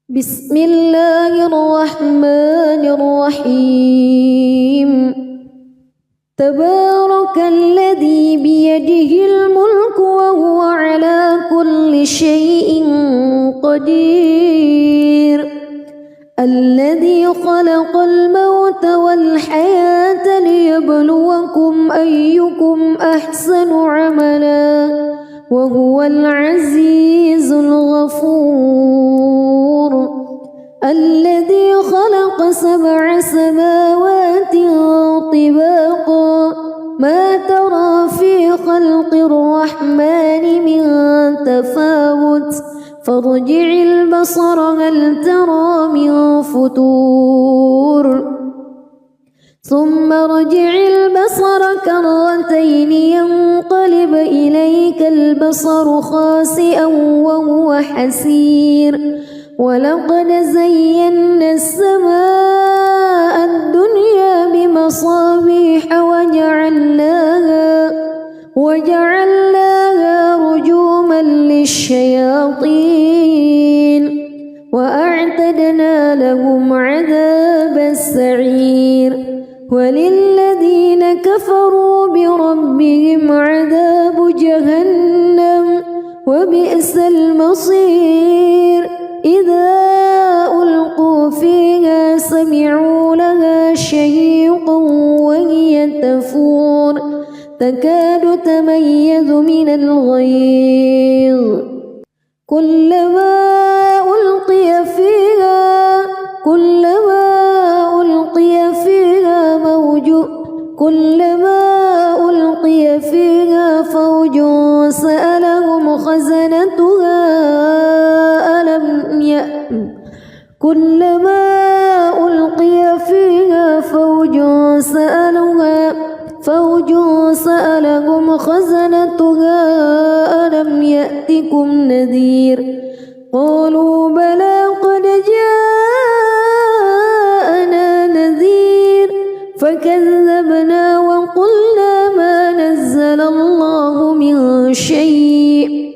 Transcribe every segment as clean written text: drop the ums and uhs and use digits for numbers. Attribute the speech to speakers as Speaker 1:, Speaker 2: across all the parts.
Speaker 1: بسم الله الرحمن الرحيم تبارك الذي بيده الملك وهو على كل شيء قدير الذي خلق الموت والحياة ليبلوكم أيكم أحسن عملا وهو العزيز الغفور الذي خلق 7 سماوات طباقا ما ترى في خلق الرحمن من تفاوت فارجع البصر هل ترى من فتور ثم ارجع البصر كرتين ينقلب إليك البصر خاسئا وهو حسير ولقد زينا السماء الدنيا بمصابيح وجعلناها رجوما للشياطين وأعتدنا لهم عذاب السعير وللذين كفروا بربهم عذاب جهنم وبئس المصير إذا ألقوا فيها سمعوا لها شهيقا وهي تفور تكاد تميز من الغيظ كلما ألقي فيها فوج سألهم خزنتها ألم يأتكم نذير قالوا بلى قد جاءنا نذير فكذبنا وقلنا ما نزل الله من شيء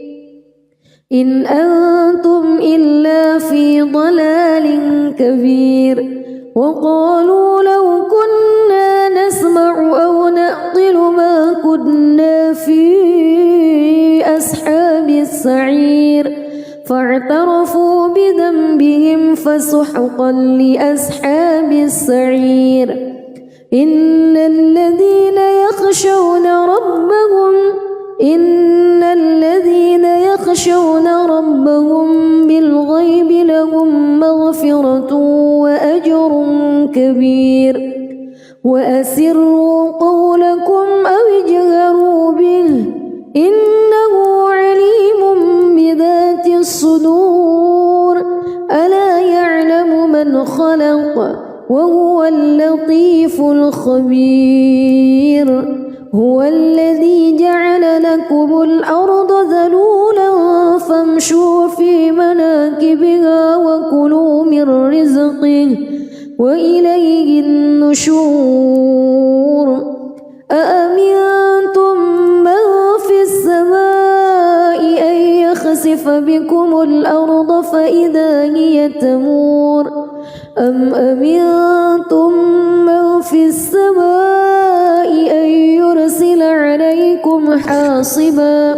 Speaker 1: إن أنتم إلا في ضلال كبير وقالوا لو كنا نسمع أو نعقل ما كنا في أصحاب السعير فاعترفوا بذنبهم فسحقا لأصحاب السعير إن الذين يخشون ربهم بالغيب لهم مغفرة وأجر كبير وأسروا قولكم أو اجهروا به إنه عليم بذات الصدور ألا يعلم من خلق وهو اللطيف الخبير هو الذي جعل لكم الأرض ذلولا فامشوا في مناكبها وكلوا من رزقه وإليه النشور أأمنتم من في السماء أن يخسف بكم الأرض فإذا هي تمور أم أمنتم من في السماء أن يرسل عليكم حاصبا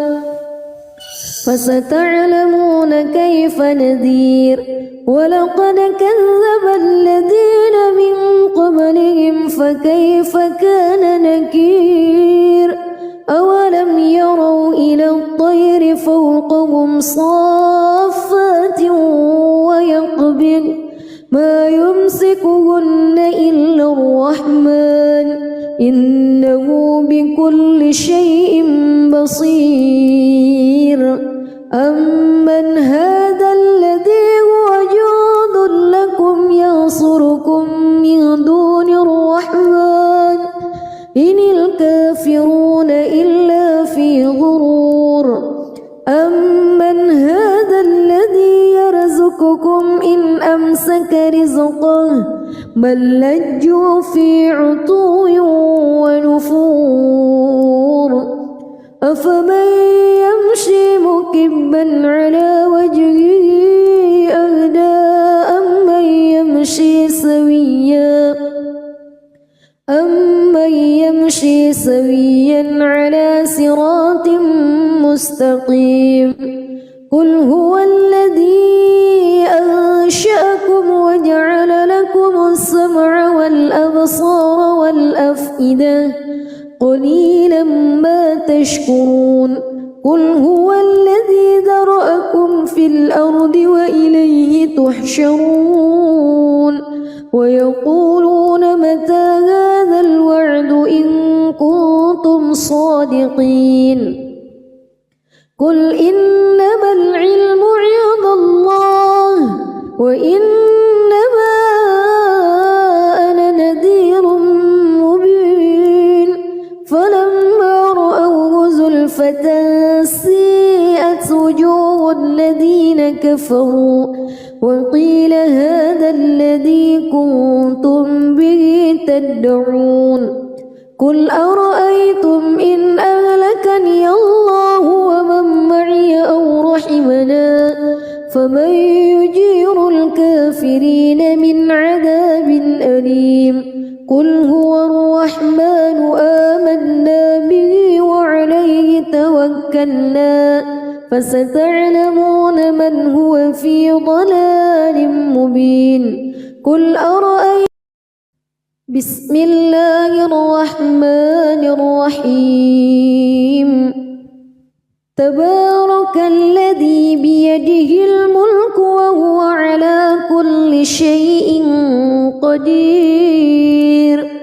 Speaker 1: فستعلمون كيف نذير ولقد كذب الذين من قبلهم فكيف كان نكير أولم يروا إلى الطير فوقهم صافات ويقبض ما يمسكهن إلا الرحمن إنه بكل شيء بصير أمن هذا الذي هو جند لكم ينصركم من دون الرحمن إن الكافرون إلا في غرور أمن هذا الذي يرزقكم إن أمسك رزقه بل لجوا في عتو ونفور أفمن يمشي مكبا على وجهه أهدى سويا على صراط مستقيم قل هو الذي أنشأكم وجعل لكم السمع والأبصار والأفئدة قليلا ما تشكرون قل هو الذي ذرأكم في الأرض وإليه تحشرون ويقولون متى هذا الوعد إن كنتم صادقين قل إنما العلم عند الله وإنما أنا نذير مبين فلما رأوه زلفة سيئت وجوه الذين كفروا وقيل هذا الذي كنتم به تدعون قل أرأيتم إن أهلكني الله ومن معي أو رحمنا فمن يجير الكافرين من عذاب أليم قل هو الرحمن آمنا به وعليه توكلنا فستعلمون من هو في ضلال مبين قل أرأيتم بسم الله الرحمن الرحيم تبارك الذي بيده الملك وهو على كل شيء قدير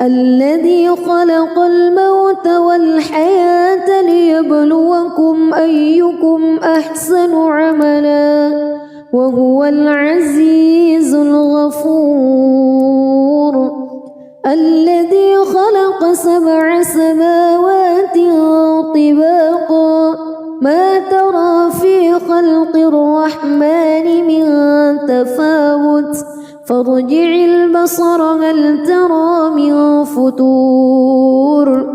Speaker 1: الذي خلق الموت والحياة ليبلوكم أيكم أحسن عملا وهو العزيز الغفور الذي خلق 7 سماوات طباقا ما ترى في خلق الرحمن من تفاوت فارجع البصر هل ترى من فطور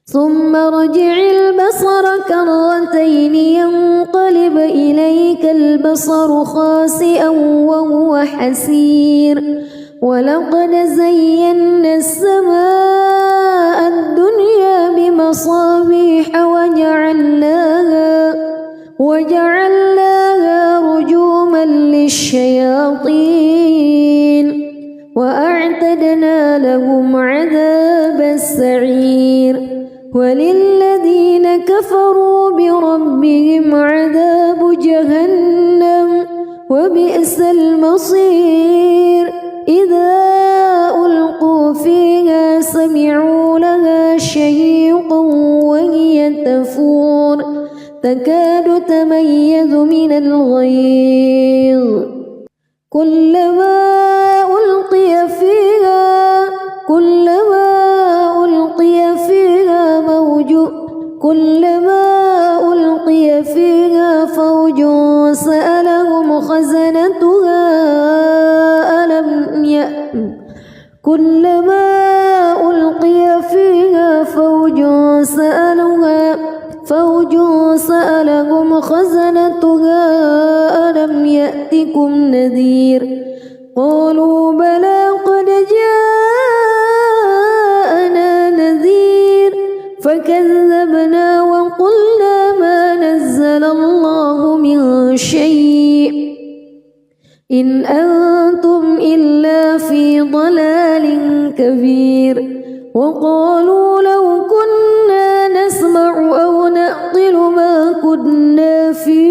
Speaker 1: ثم ارجع البصر كرتين ينقلب إليك البصر خاسئا وهو حسير ولقد زينا السماء الدنيا بمصابيح وجعلناها رجوما للشياطين وأعتدنا لهم عذاب السعير وللذين كفروا بربهم عذاب جهنم وبئس المصير إذا ألقوا فيها سمعوا لها شهيقا وهي تفور تكاد تميز من الغيظ كلما ألقي فيها فوج سألهم خزنتها كلما ألقي فيها فوج سألهم خزنتها ألم يأتكم نذير قالوا بلى قد جاءنا نذير فكذبنا وقلنا ما نزل الله من شيء إن أنتم إلا في ضلال كبير وقالوا لو كنا نسمع أو نعقل ما كنا في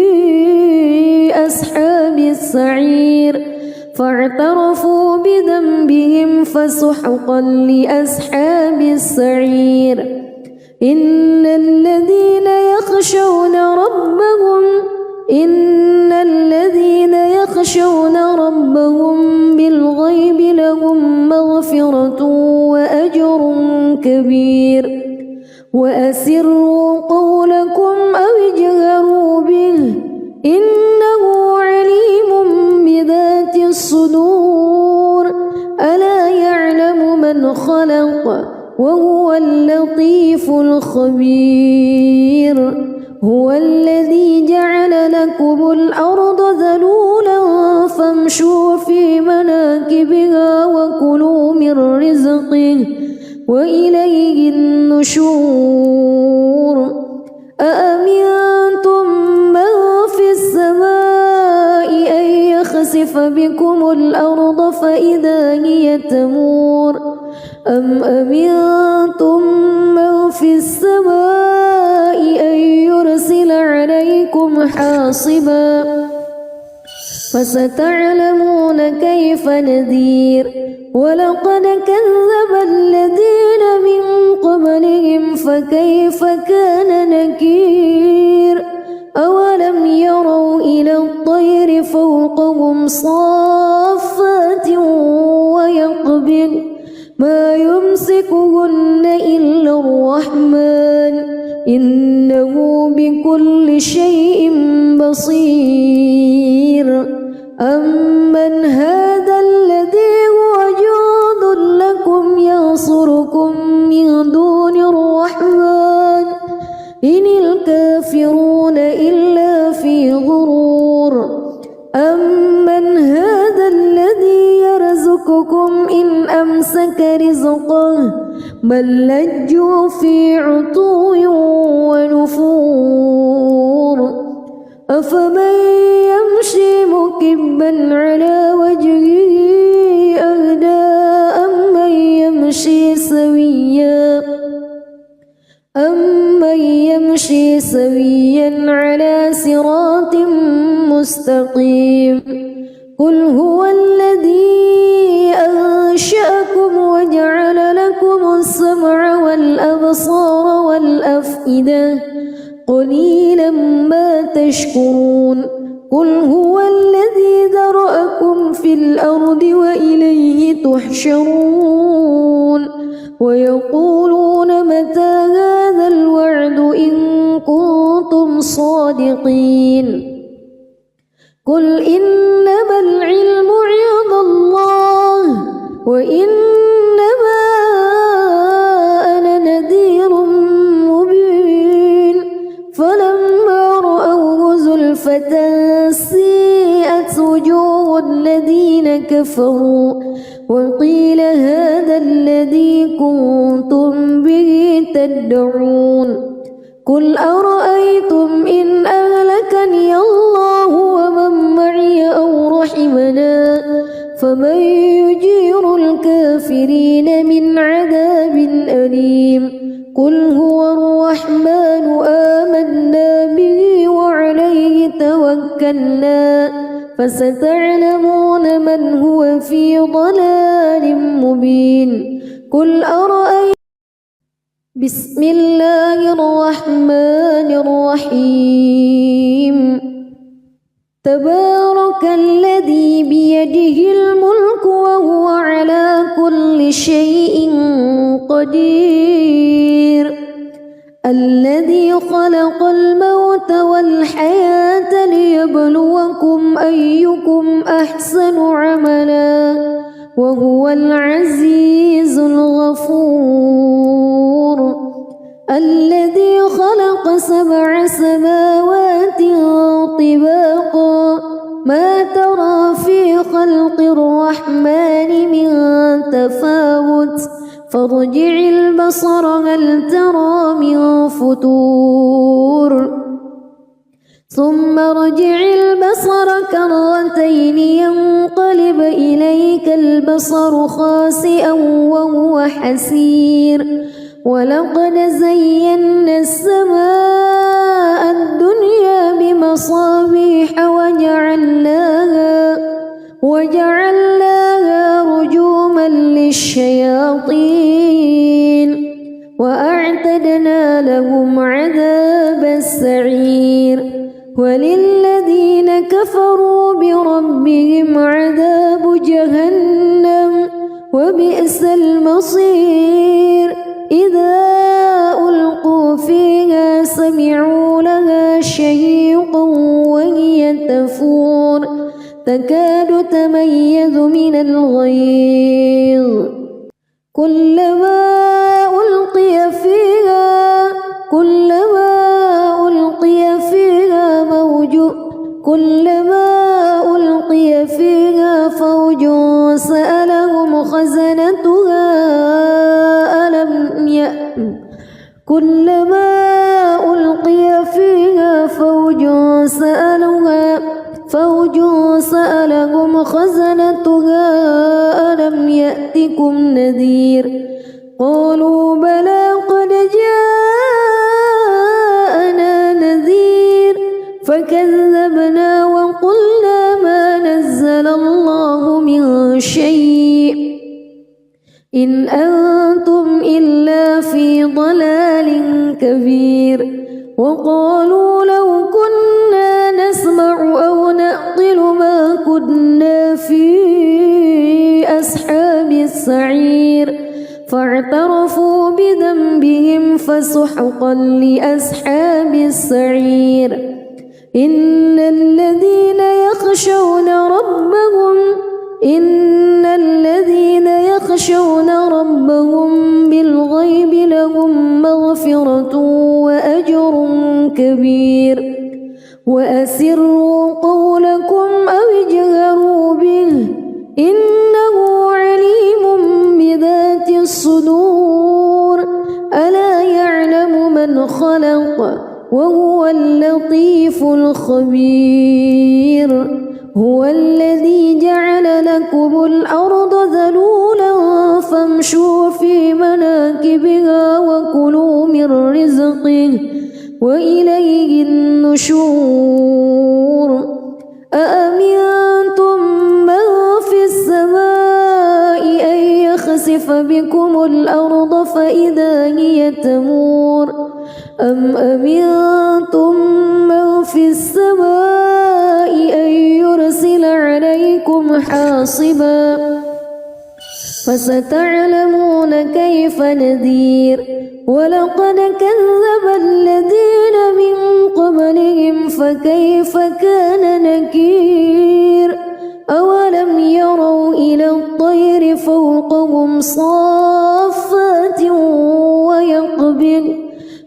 Speaker 1: أصحاب السعير فاعترفوا بذنبهم فسحقا لأصحاب السعير إن الذين يخشون ربهم بالغيب لهم مغفرة وأجر كبير وأسروا قولكم أو اجهروا به إنه عليم بذات الصدور ألا يعلم من خلق وهو اللطيف الخبير هو الذي جعل لكم الأرض ذلولا فامشوا في مناكبها وكلوا من رزقه وإليه النشور أأمنتم من في السماء أن يخسف بكم الأرض فإذا هي تمور أم أمنتم من في السماء أن يرسل عليكم حاصبا فستعلمون كيف نذير ولقد كذب الذين من قبلهم فكيف كان نكير أولم يروا إلى الطير فوقهم صافات ويقبض ما يمسكهن إلا الرحمن إنه بكل شيء بصير أمن هذا الذي هو جند لكم ينصركم من دون الرحمن إن الكافرون إلا في غرور أمن هذا الذي يرزقكم إن أمسك رزقه بل لجوا في عتو ونفور أفمن يمشي مكبا على وجهه أهدى أمن يمشي سويا على صراط مستقيم قل هو الذي أنشأكم وجعل لكم السمع والأبصار والأفئدة قليلا ما تشكرون قل هو الذي ذرأكم في الأرض وإليه تحشرون ويقولون متى هذا الوعد إن كنتم صادقين قل إنما العلم عند الله وإنما أنا نذير مبين فلما رأوه زلفة سيئت وجوه الذين كفروا وقيل هذا الذي كنتم به تدعون قل أرأيتم إن أهلكني الله ومن معي أو رحمنا فمن يجير الكافرين من عذاب أليم قل هو الرحمن آمنا به وعليه توكلنا فستعلمون من هو في ضلال مبين قل أرأيتم بسم الله الرحمن الرحيم تبارك الذي بيده الملك وهو على كل شيء قدير الذي خلق الموت والحياة ليبلوكم أيكم أحسن عملا وهو العزيز الغفور الذي خلق 7 سماوات طباقا ما ترى في خلق الرحمن من تفاوت فارجع البصر هل ترى من فتور ثم ارجع البصر كرتين ينقلب إليك البصر خاسئا وهو حسير ولقد زينا السماء الدنيا بمصابيح وجعلناها رجوما للشياطين وأعتدنا لهم عذاب السعير وللذين كفروا بربهم عذاب جهنم وبئس المصير إذا ألقوا فيها سمعوا لها شهيقا وهي تفور تكاد تميز من الغيظ كلما ألقي فيها فوج سألهم خزنتها فوج سألهم خزنتها ألم يأتكم نذير قالوا بلى قد جاءنا نذير فكذبنا وقلنا ما نزل الله من شيء إن أنتم إلا في ضلال كبير وقالوا لو كنا نسمع أو نعقل ما كنا في أصحاب السعير فاعترفوا بذنبهم فسحقا لأصحاب السعير إن الذين يخشون ربهم بالغيب لهم مغفرة وأجر كبير وأسروا قولكم أو اجهروا به إنه عليم بذات الصدور ألا يعلم من خلق وهو اللطيف الخبير هو الذي جعل لكم الأرض ذلولا فامشوا في مناكبها وكلوا من رزقه وإليه النشور أأمنتم من في السماء أن يخسف بكم الأرض فإذا هي تمور أم أمنتم من في السماء أن يرسل عليكم حاصبا فستعلمون كيف نذير ولقد كذب الذين من قبلهم فكيف كان نكير أولم يروا إلى الطير فوقهم صافات ويقبض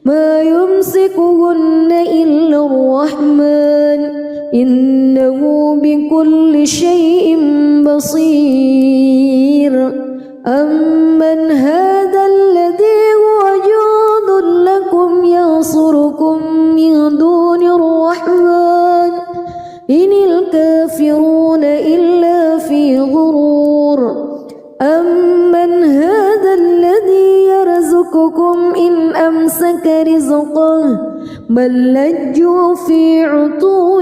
Speaker 1: ما يمسكهن إلا الرحمن إنه بكل شيء بصير أمن هذا الذي هو جند لكم ينصركم من دون الرحمن إن الكافرون إلا في غرور أمن هذا الذي يرزقكم إن أمسك رزقه بل لجوا في عتو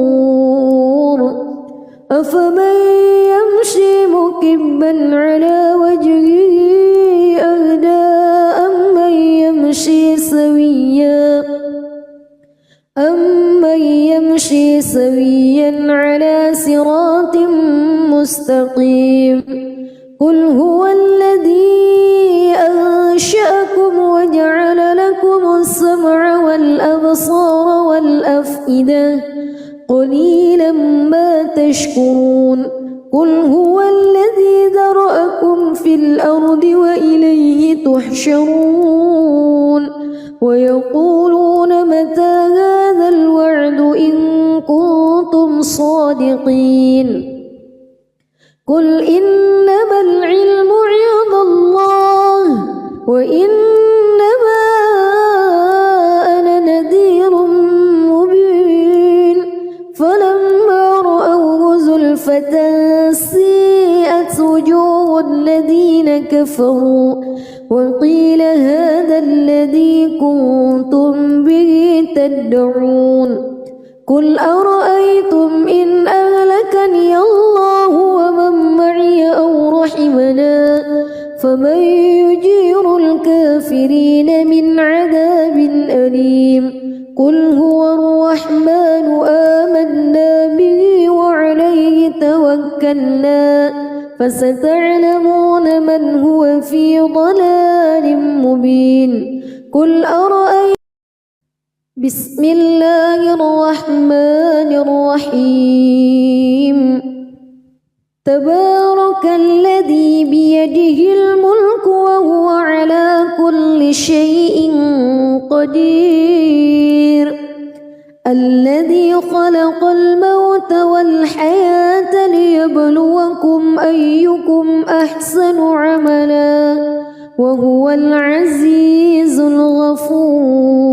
Speaker 1: ونفور أفمن يمشي مكبا على وجهه أهدى أمن يمشي سويا على صراط مستقيم قل هو الذي أنشأكم وجعل لكم السمع والأبصار والأفئدة قليلا ما تشكرون قل هو الذي ذرأكم في الأرض وإليه تحشرون ويقولون متى هذا الوعد إن كنتم صادقين قل إنما العلم عند الله وإنما أنا نذير مبين فلما رأوه زلفة سيئت وجوه الذين كفروا وقيل هذا الذي كنتم به تدعون قل أرأيتم إن أهلكني الله ومن معي أو رحمنا فمن يجير الكافرين من عذاب أليم قل هو الرحمن آمنا به وعليه توكلنا فستعلمون من هو في ضلال مبين قل أرأيتم بسم الله الرحمن الرحيم تبارك الذي بيده الملك وهو على كل شيء قدير الذي خلق الموت والحياة ليبلوكم أيكم أحسن عملا وهو العزيز الغفور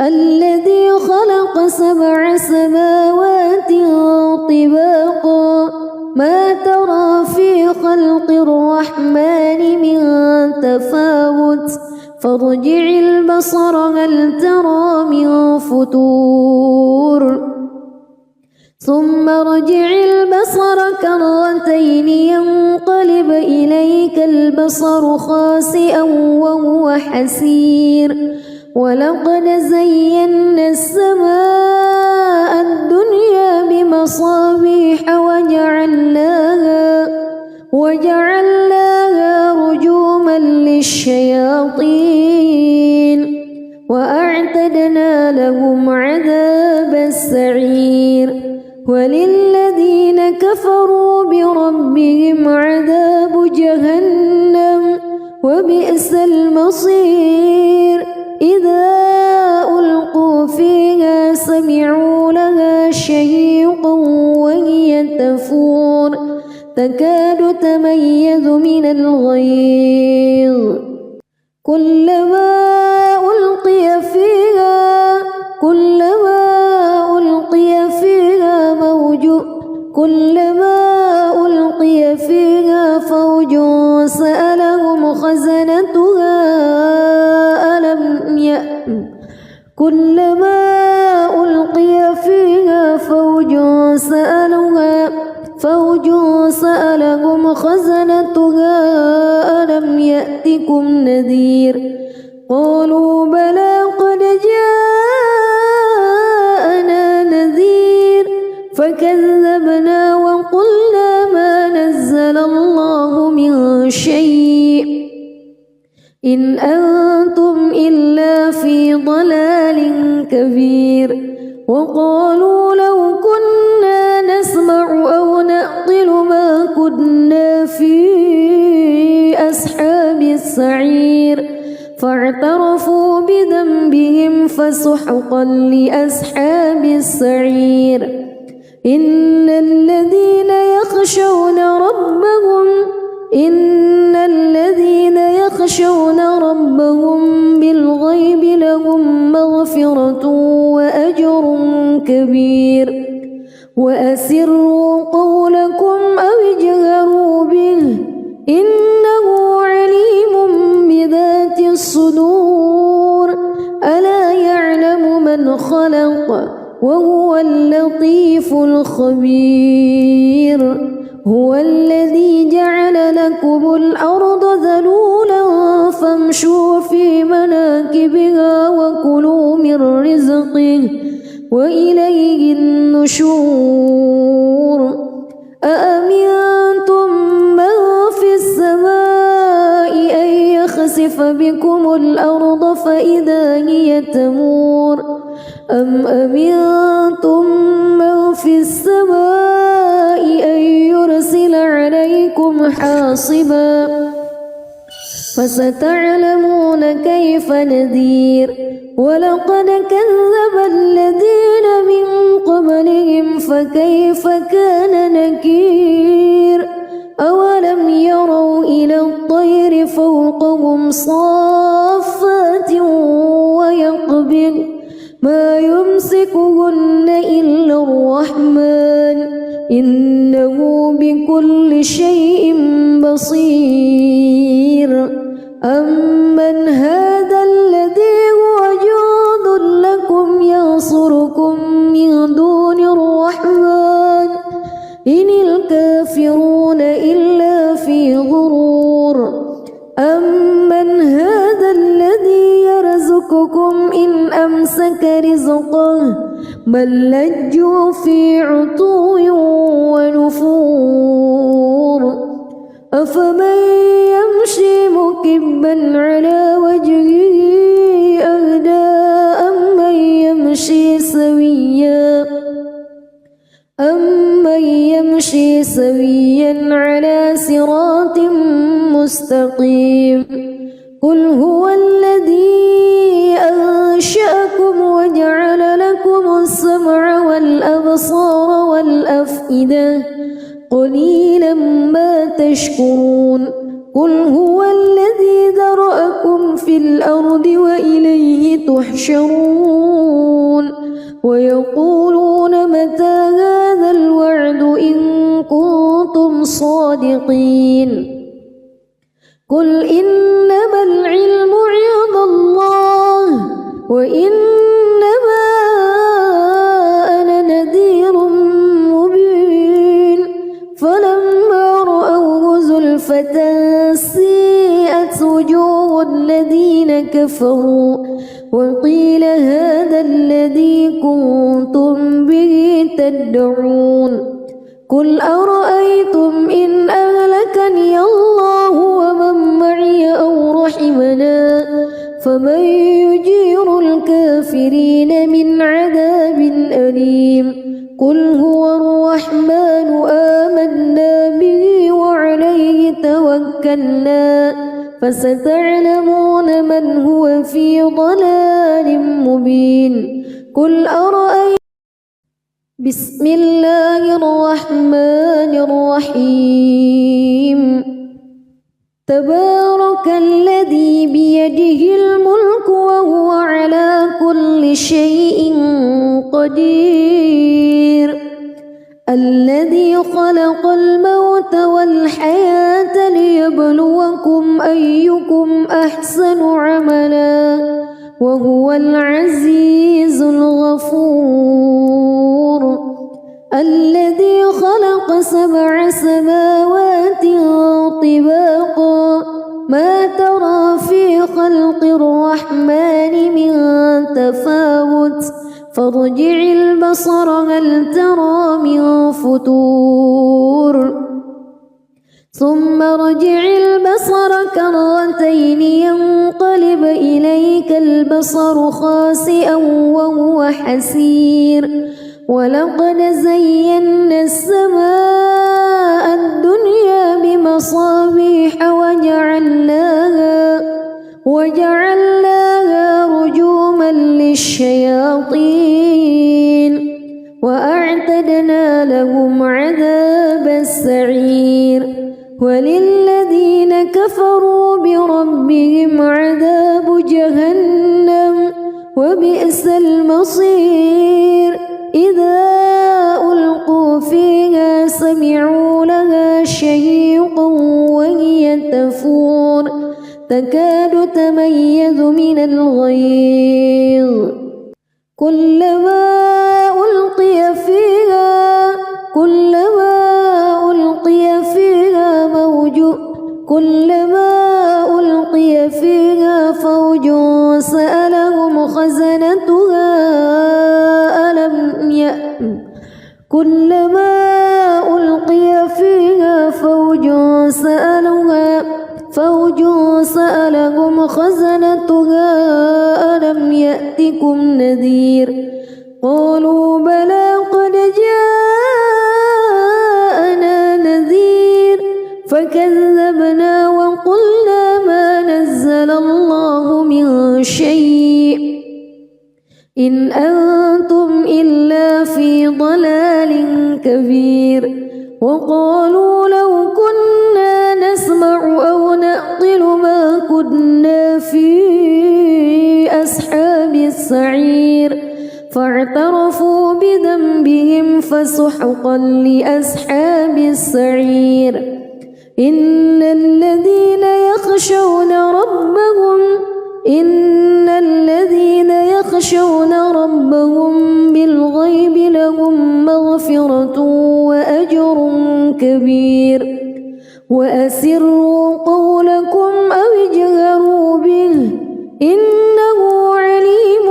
Speaker 1: الذي خلق 7 سماوات طباقا ما ترى في خلق الرحمن من تفاوت فارجع البصر هل ترى من فتور ثم ارجع البصر كرتين ينقلب إليك البصر خاسئا وهو حسير ولقد زينا السماء الدنيا بمصابيح وجعلناها رجوما للشياطين وأعتدنا لهم عذاب السعير وللذين كفروا بربهم عذاب جهنم وبئس المصير إذا ألقوا فيها سمعوا لها شهيقا وهي تفور تكاد تميز من الغيظ كلما ألقي فيها فوج سألهم خزنتها ألم يأتكم نذير قالوا بلى قد جاءنا نذير فكذبنا وقلنا ما نزل الله من شيء إن أنتم إلا في ضلال كبير وقالوا لو كنا نسمع أو نعقل ما كنا في أصحاب السعير فاعترفوا بذنبهم فسحقا لأصحاب السعير إن الذين يخشون ربهم بالغيب لهم مغفرة وأجر كبير وأسروا قولكم أو اجهروا به إنه عليم بذات الصدور ألا يعلم من خلق وهو اللطيف الخبير هو الذي جعل لكم الأرض ذلولا فامشوا في مناكبها وكلوا من رزقه وإليه النشور أأمنتم من في السماء أن يخسف بكم الأرض فإذا هي تمور أم أمنتم من في السماء أن يرسل عليكم حاصبا فستعلمون كيف نذير ولقد كذب الذين من قبلهم فكيف كان نكير أولم يروا إلى الطير فوقهم صافات ويقبض ما يمسكهن إلا الرحمن إنه بكل شيء بصير أمن هذا الذي هو جند لكم ينصركم من دون الرحمن إن الكافرون إلا في غرور أمن هذا الذي يرزقكم إن أمسك رزقه بل لجوا في عتو ونفور أفمن يمشي مكبا على وجهه أهدى أمن يمشي سويا على صراط مستقيم قل هو الذي أنشأكم وجعل لكم السمع والأبصار والأفئدة قليلا ما تشكرون قل هو الذي ذرأكم في الأرض وإليه تحشرون ويقولون متى هذا الوعد إن كنتم صادقين قل إنما العلم عند الله وإنما أنا نذير مبين فلما رأوه زلفة سيئت وجوه الذين كفروا وقيل هذا الذي كنتم به تدعون قل أرأيتم إن أهلكني الله ومن معي أو رحمنا فمن يجير الكافرين من عذاب أليم قل هو الرحمن آمنا به وعليه توكلنا فستعلمون من هو في ضلال مبين قل أرأيتم بسم الله الرحمن الرحيم تبارك الذي بيده الملك وهو على كل شيء قدير الذي خلق الموت والحياة ليبلوكم أيكم أحسن عملا وهو العزيز الغفور الذي خلق 7 سماوات طباقا ما ترى في خلق الرحمن من تفاوت فارجع البصر هل ترى من فتور ثم ارجع البصر كرتين ينقلب إليك البصر خاسئا وهو حسير ولقد زينا السماء الدنيا بمصابيح وجعلناها رجوما للشياطين وأعتدنا لهم عذاب السعير وللذين كفروا بربهم عذاب جهنم وبئس المصير إذا ألقوا فيها سمعوا لها شهيقا وهي تفور تكاد تميز من الغيظ كلما ألقي فيها فوج سألهم خزنتها كلما ألقي فيها فوج سألهم خزنتها ألم يأتكم نذير قالوا بلى قد جاءنا نذير فكذبنا وقلنا ما نزل الله من شيء إن أنتم إلا في ضلال كبير وقالوا لو كنا نسمع أو نعقل ما كنا في أصحاب السعير فاعترفوا بذنبهم فسحقا لأصحاب السعير إن الذين يخشون ربهم بالغيب لهم مغفرة وأجر كبير وأسروا قولكم أو اجهروا به إنه عليم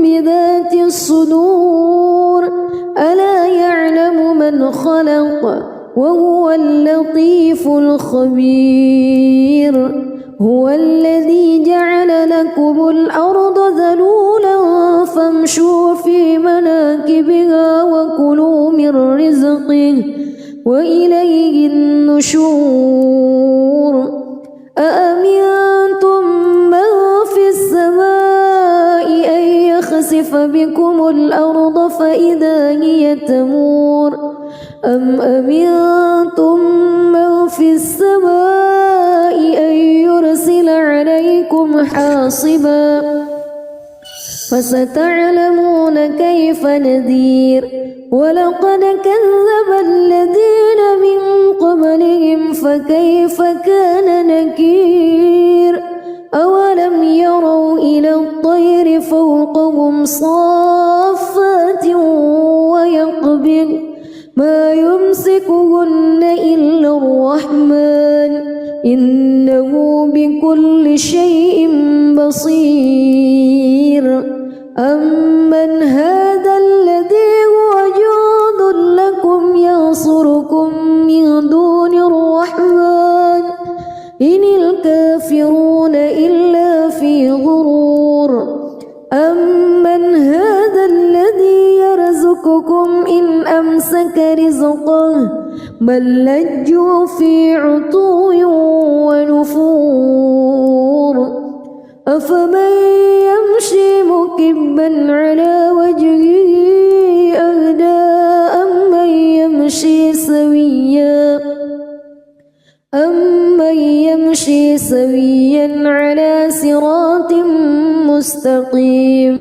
Speaker 1: بذات الصدور ألا يعلم من خلق وهو اللطيف الخبير هو الذي جعل لكم الأرض ذلولا فامشوا في مناكبها وكلوا من رزقه وإليه النشور أأمنتم من في السماء أن يخسف بكم الأرض فإذا هي تمور أم أمنتم من في السماء حاصبا فستعلمون كيف نذير ولقد كذب الذين من قبلهم فكيف كان نكير أولم يروا إلى الطير فوقهم صافات ويقبض ما يمسكهن إلا الرحمن إنه بكل شيء بصير أمن هذا الذي هو جند لكم ينصركم من دون الرحمن إن الكافرون إلا في غرور أمن هذا الذي يرزقكم إن أمسك رزقه بل لجوا في عتو ونفور أفمن يمشي مكبا على وجهه أهدى أمن يمشي سويا على صراط مستقيم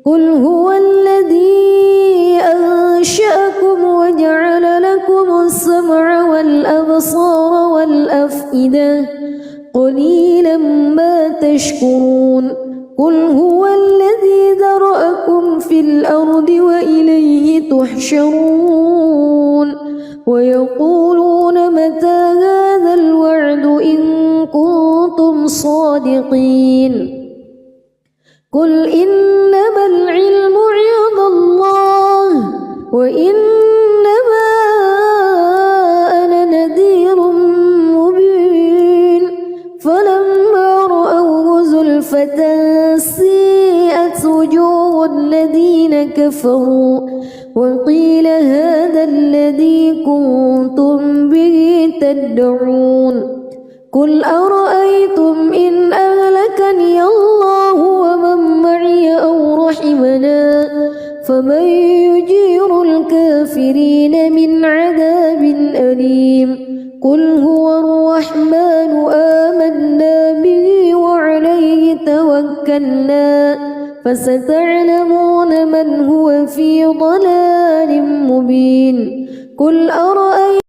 Speaker 1: قل هو الذي أنشأكم وجعل لكم السمع والأبصار والأفئدة قليلا ما تشكرون قل هو الذي ذرأكم في الأرض وإليه تحشرون ويقولون متى هذا الوعد إن كنتم صادقين قل إنما العلم عند الله وإنما أنا نذير مبين فلما رأوه زلفة سيئت وجوه الذين كفروا وقيل هذا الذي كنتم به تدعون قل أرأيتم إن أهلكني الله ومن معي أو رحمنا فمن يجير الكافرين من عذاب أليم قل هو الرحمن آمنا به وعليه توكلنا فستعلمون من هو في ضلال مبين قل أرأيتم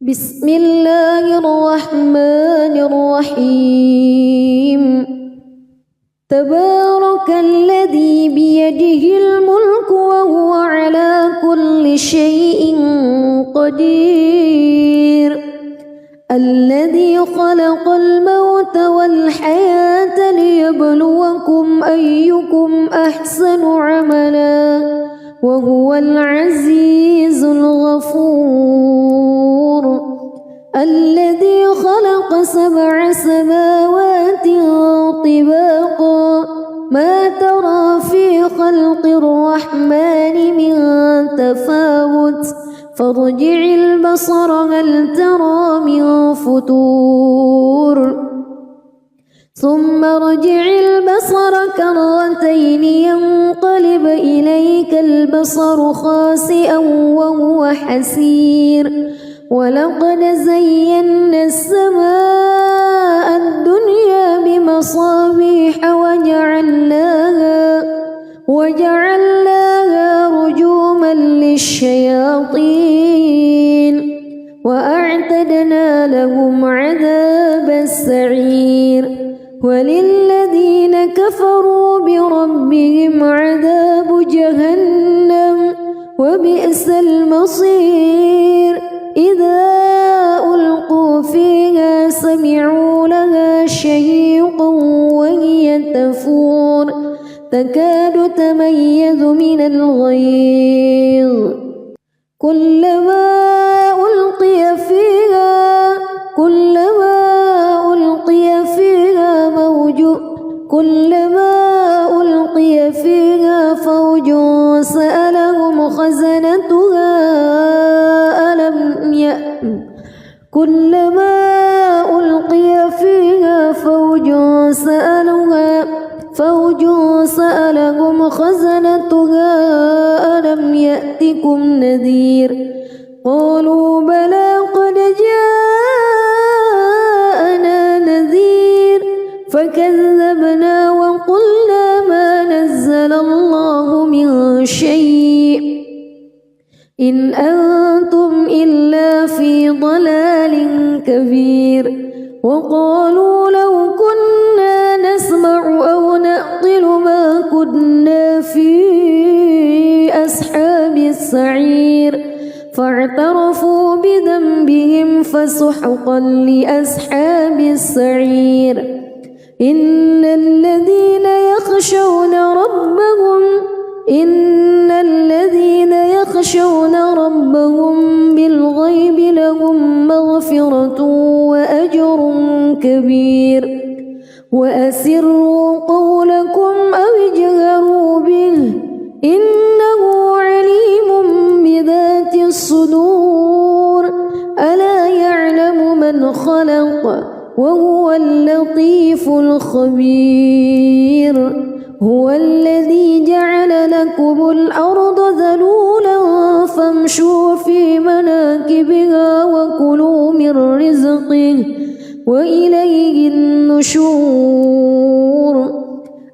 Speaker 1: بسم الله الرحمن الرحيم تبارك الذي بيده الملك وهو على كل شيء قدير الذي خلق الموت والحياة ليبلوكم أيكم أحسن عملا وهو العزيز الغفور الذي خلق 7 سماوات طباقا ما ترى في خلق الرحمن من تفاوت فارجع البصر هل ترى من فتور ثم ارجع البصر كرتين ينقلب إليك البصر خاسئا وهو حسير ولقد زينا السماء الدنيا بمصابيح وجعلناها رجوما للشياطين وأعتدنا لهم عذاب السعير وللذين كفروا بربهم عذاب جهنم وبئس المصير إذا ألقوا فيها سمعوا لها شهيقا وهي تفور تكاد تميز من الغيظ كلما ألقي فيها فوج سألهم خزنتها كلما ألقي فيها فوج سألهم خزنتها ألم يأتكم نذير قالوا بلى قد جاءنا نذير فكذبنا وقلنا ما نزل الله من شيء إن أنتم إلا في ضلال كبير وقالوا لو كنا نسمع أو نعقل ما كنا في أصحاب السعير فاعترفوا بذنبهم فسحقا لأصحاب السعير إن الذين يخشون ربهم بالغيب لهم مغفرة وأجر كبير وأسروا قولكم أو اجهروا به إنه عليم بذات الصدور ألا يعلم من خلق وهو اللطيف الخبير هو الذي جعل لكم الأرض ذلولا فامشوا في مناكبها وكلوا من رزقه وإليه النشور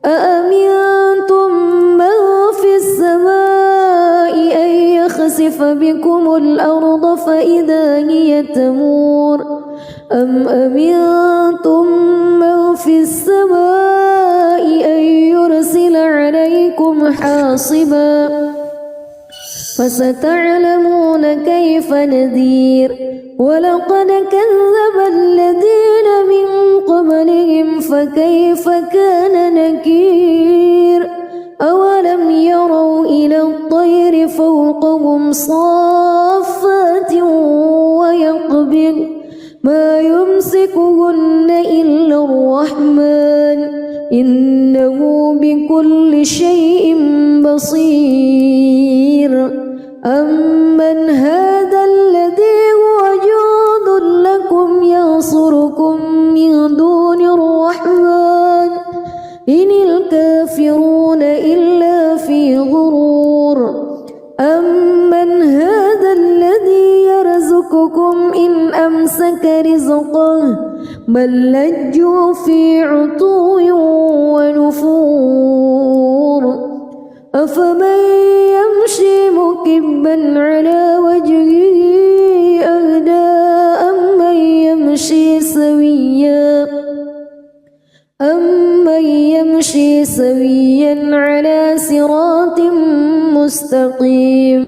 Speaker 1: أأمنتم من في السماء أن يخسف بكم الأرض فإذا هي تمور أم أمنتم من في السماء أن يرسل عليكم حاصبا فستعلمون كيف نذير ولقد كذب الذين من قبلهم فكيف كان نكير أولم يروا إلى الطير فوقهم صافات ويقبض ما يمسكهن إلا الرحمن إنه بكل شيء بصير أمن هذا الذي هو جند لكم ينصركم من دون الرحمن إن الكافرون إلا في غرور أمن هذا الذي يرزقكم إن أمسك رزقه بل لجوا في عتو ونفور أفمن يمشي مكبا على وجهه أهدى أمن يمشي سويا على صراط مستقيم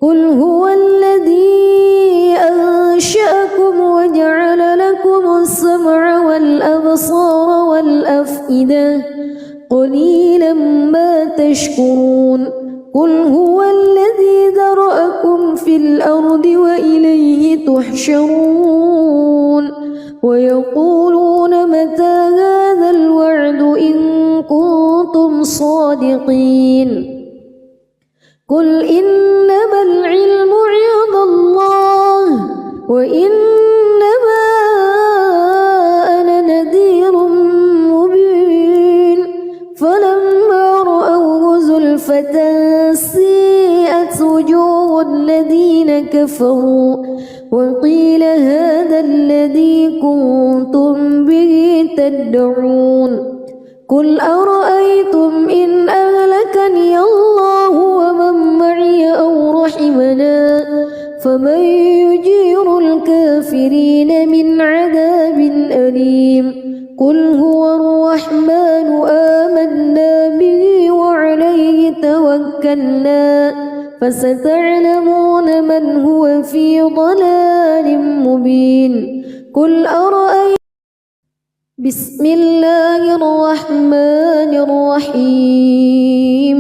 Speaker 1: قل هو الذي أنشأكم وجعل لكم السمع والأبصار والأفئدة قليلا ما تشكرون قل هو الذي ذرأكم في الأرض وإليه تحشرون ويقولون متى هذا الوعد إن كنتم صادقين قل إنما العلم عند الله وإنما أنا نذير مبين فلما رأوه زلفة سيئت وجوه الذين كفروا وقيل هذا الذي كنتم به تدعون قل أرأيتم إن أهلكني الله ومن معي أو رحمنا فمن يجير الكافرين من عذاب أليم قل هو الرحمن آمنا به وعليه توكلنا فستعلمون من هو في ضلال مبين قل أرأيتم بسم الله الرحمن الرحيم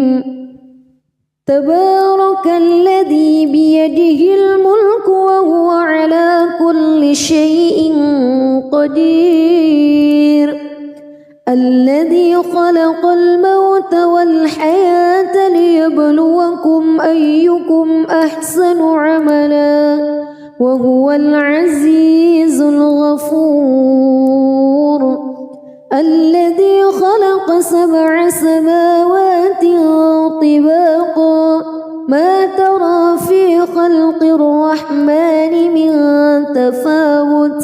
Speaker 1: تبارك الذي بيده الملك وهو على كل شيء قدير الذي خلق الموت والحياة ليبلوكم أيكم أحسن عملا وهو العزيز الغفور الذي خلق 7 سماوات طباقا ما ترى في خلق الرحمن من تفاوت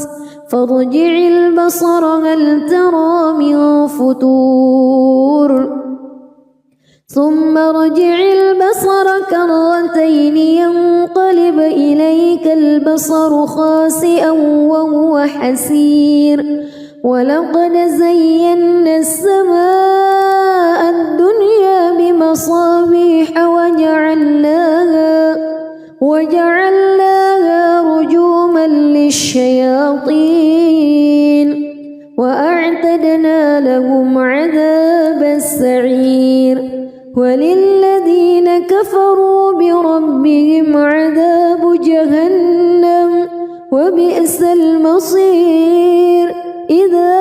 Speaker 1: فارجع البصر هل ترى من فتور ثم ارجع البصر كرتين ينقلب إليك البصر خاسئا وهو حسير ولقد زينا السماء الدنيا بمصابيح وجعلناها رجوما للشياطين وأعتدنا لهم عذاب السعير وللذين كفروا بربهم عذاب جهنم وبئس المصير إذا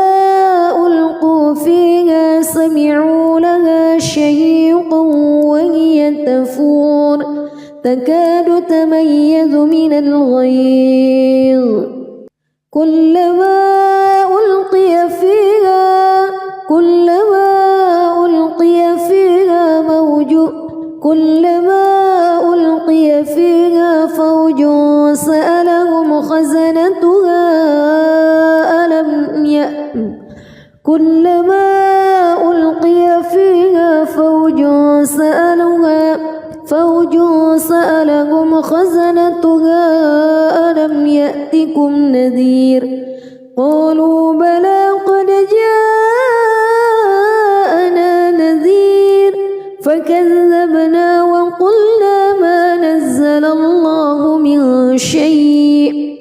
Speaker 1: ألقوا فيها سمعوا لها شهيقا وهي تفور تكاد تميز من الغيظ كلما ألقي فيها فوج سألهم خزنتها ألم يأتكم نذير قالوا بلى قد جاءنا نذير فكذبنا وقلنا ما نزل الله من شيء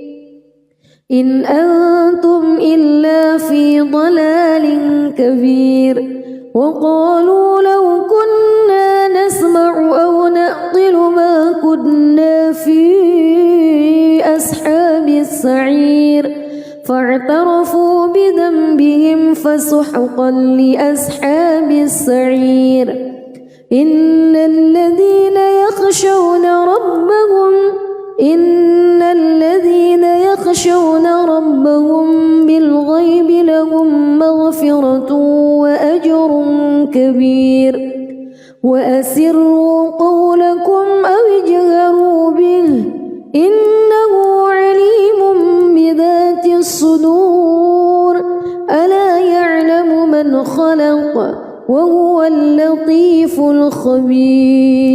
Speaker 1: إن أنتم إلا في ضلال كبير وقالوا لو كنا نسمع أو نعقل ما كنا في أصحاب السعير فاعترفوا بذنبهم فسحقا لأصحاب السعير إن الذين يخشون ربهم بالغيب لهم مغفرة وأجر كبير وأسروا قولكم أو اجهروا به إنه عليم بذات الصدور ألا يعلم من خلق وهو اللطيف الخبير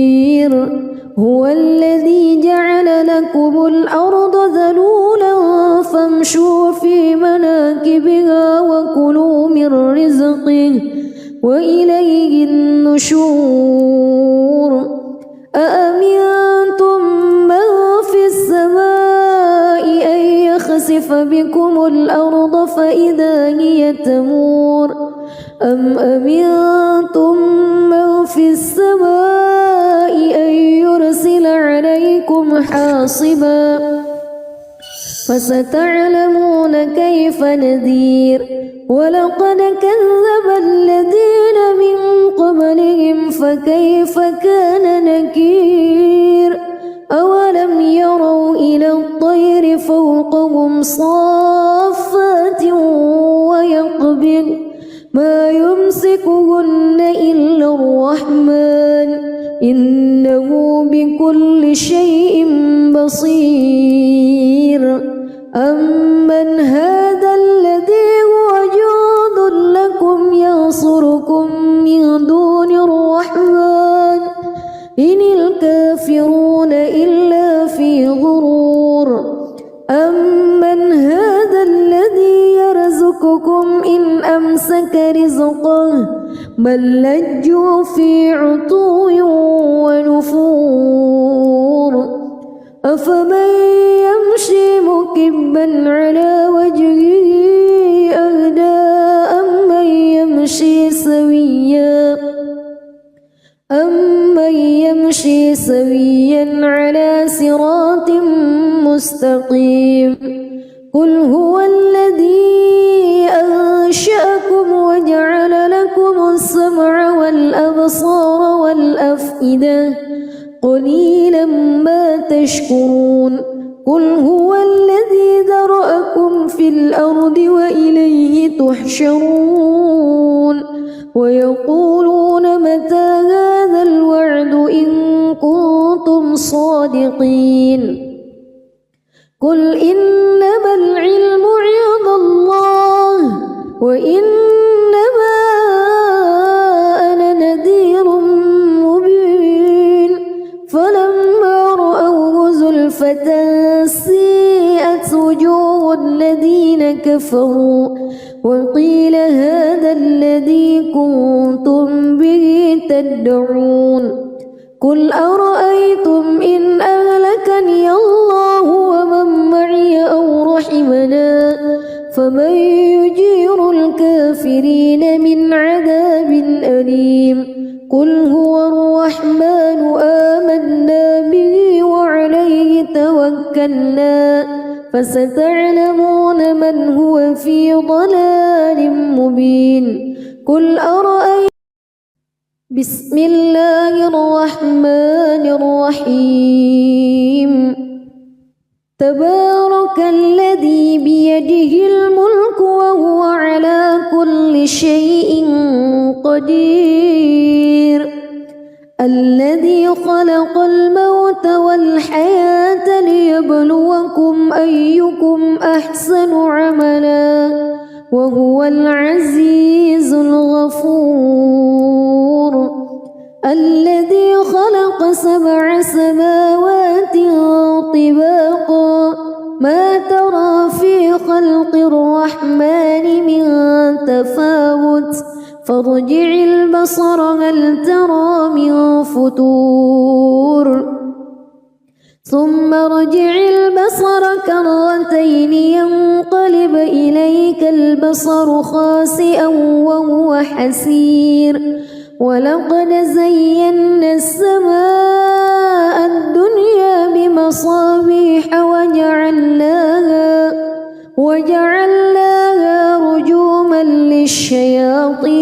Speaker 1: هو الذي جعل لكم الأرض ذلولا فامشوا في مناكبها وكلوا من رزقه وإليه النشور أأمنتم من في السماء أن يخسف بكم الأرض فإذا هي تمور أم أمنتم من في السماء أن يرسل عليكم حاصبا فستعلمون كيف نذير ولقد كذب الذين من قبلهم فكيف كان نكير أولم يروا إلى الطير فوقهم صافات ويقبض ما يمسكهن إلا الرحمن إنه بكل شيء بصير أمن هذا الذي هو جند لكم ينصركم من دون الرحمن إن الكافرون إلا في غرور أمن هذا الذي يرزقكم إن أمسك رزقه بل لجوا في عتو ونفور أفمن يمشي مكبا على وجهه أهدى أمن يمشي سويا على صراط مستقيم قل هو الذي أنشأكم وجعل لكم السمع والأبصار والأفئدة قليلا ما تشكرون قل هو الذي ذرأكم في الأرض وإليه تحشرون ويقولون متى هذا الوعد إن كنتم صادقين قل إنما العلم عند وإنما أنا نذير مبين فلما رأوه زلفة سيئت وجوه الذين كفروا وقيل هذا الذي كنتم به تدعون قل أرأيتم إن أهلكني الله ومن معي أو رحمنا فمن يجير الكافرين من عذاب أليم قل هو الرحمن آمنا به وعليه توكلنا فستعلمون من هو في ضلال مبين قل أرأيتم بسم الله الرحمن الرحيم تبارك الذي بيده الملك وهو على كل شيء قدير الذي خلق الموت والحياة ليبلوكم أيكم أحسن عملا وهو العزيز الغفور الذي خلق 7 سماوات طباقا ما ترى في خلق الرحمن من تفاوت فارجع البصر هل ترى من فتور ثم ارجع البصر كرتين ينقلب إليك البصر خاسئا وهو حسير ولقد زينا السماء الدنيا بمصابيح وجعلناها رجوما للشياطين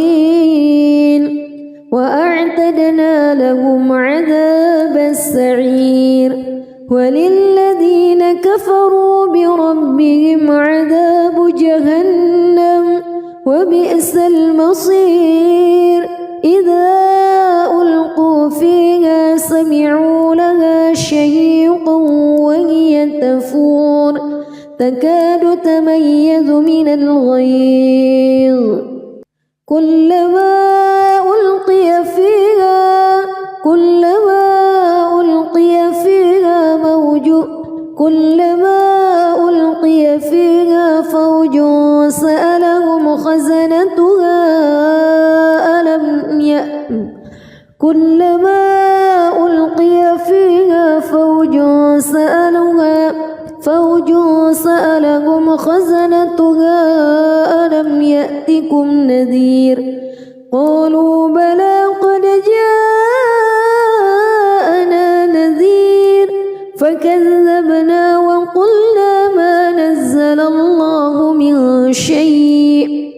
Speaker 1: وأعتدنا لهم عذاب السعير وللذين كفروا بربهم عذاب جهنم وبئس المصير إذا ألقوا فيها سمعوا لها شهيقا وهي تفور تكاد تميز من الغيظ كلما ألقي فيها فوج سألهم خزنتها كلما ألقي فيها فوج سألهم خزنتها ألم يأتكم نذير قالوا بلى قد جاءنا نذير فكذبنا وقلنا ما نزل الله من شيء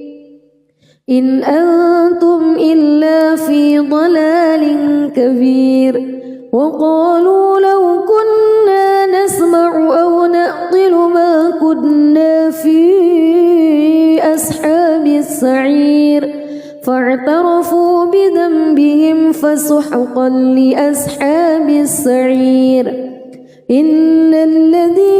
Speaker 1: إن أنتم إلا في ضلال كبير وقالوا لو كنا نسمع أو نعقل ما كنا في أصحاب السعير فاعترفوا بذنبهم فسحقا لأصحاب السعير إن الذين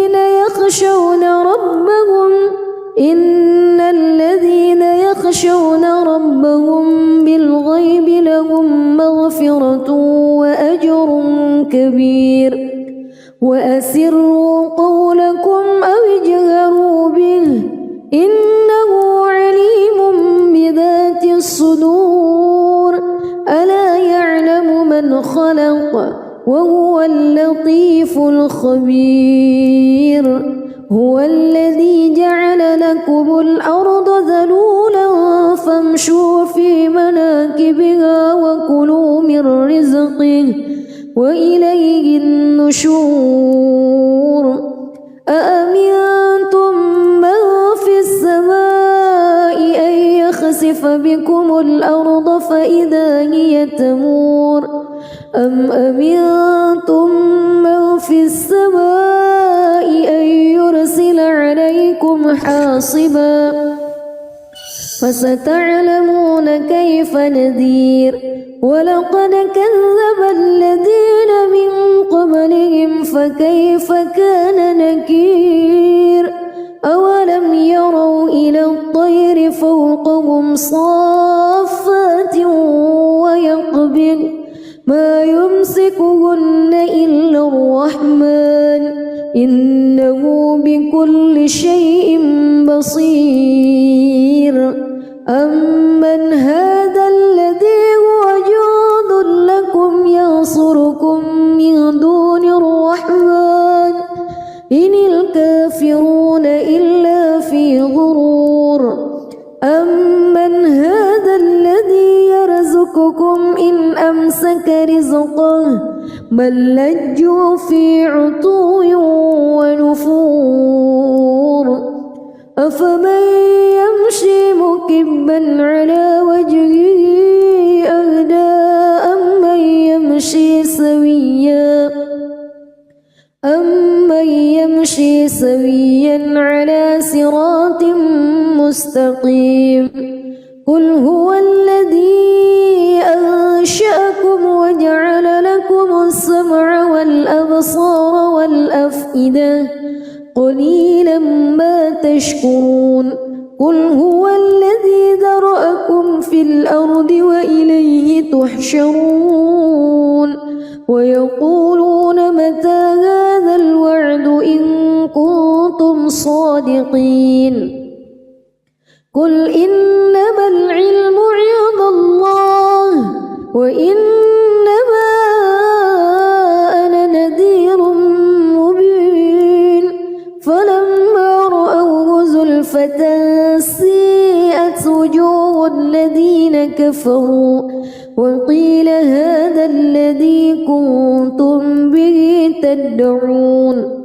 Speaker 1: يخشون ربهم بالغيب لهم مغفرة وأجر كبير وأسروا قولكم أو اجهروا به إنه عليم بذات الصدور ألا يعلم من خلق وهو اللطيف الخبير هو الذي جعل لكم الأرض ذلولا فامشوا في مناكبها وكلوا من رزقه وإليه النشور أأمنتم من في السماء أن يخسف بكم الأرض فإذا هي تمور أم أمنتم من في السماء أن يرسل عليكم حاصبا فستعلمون كيف نذير ولقد كذب الذين من قبلهم فكيف كان نكير أولم يروا إلى الطير فوقهم فوقهم صافات ويقبض ما يمسكهن إلا الرحمن إنه بكل شيء بصير أمن هذا الذي هو جند لكم ينصركم من دون الرحمن إن الكافرون إلا في غرور أمن هذا الذي يرزقكم إن أمسك رزقه بل لجوا في عتو ونفور أفمن يمشي مكبا على وجهه أهدى أمن يمشي سويا على صراط مستقيم قل هو الذي أنشأكم وجعل لكم السمع والأبصار والأفئدة قليلا ما تشكرون قل هو الذي ذرأكم في الأرض وإليه تحشرون ويقولون متى هذا الوعد إن كنتم صادقين قل إنما العلم عند الله وإنما أنا نذير مبين فلما رأوه زلفة سيئت وجوه الذين كفروا وقيل هذا الذي كنتم به تدعون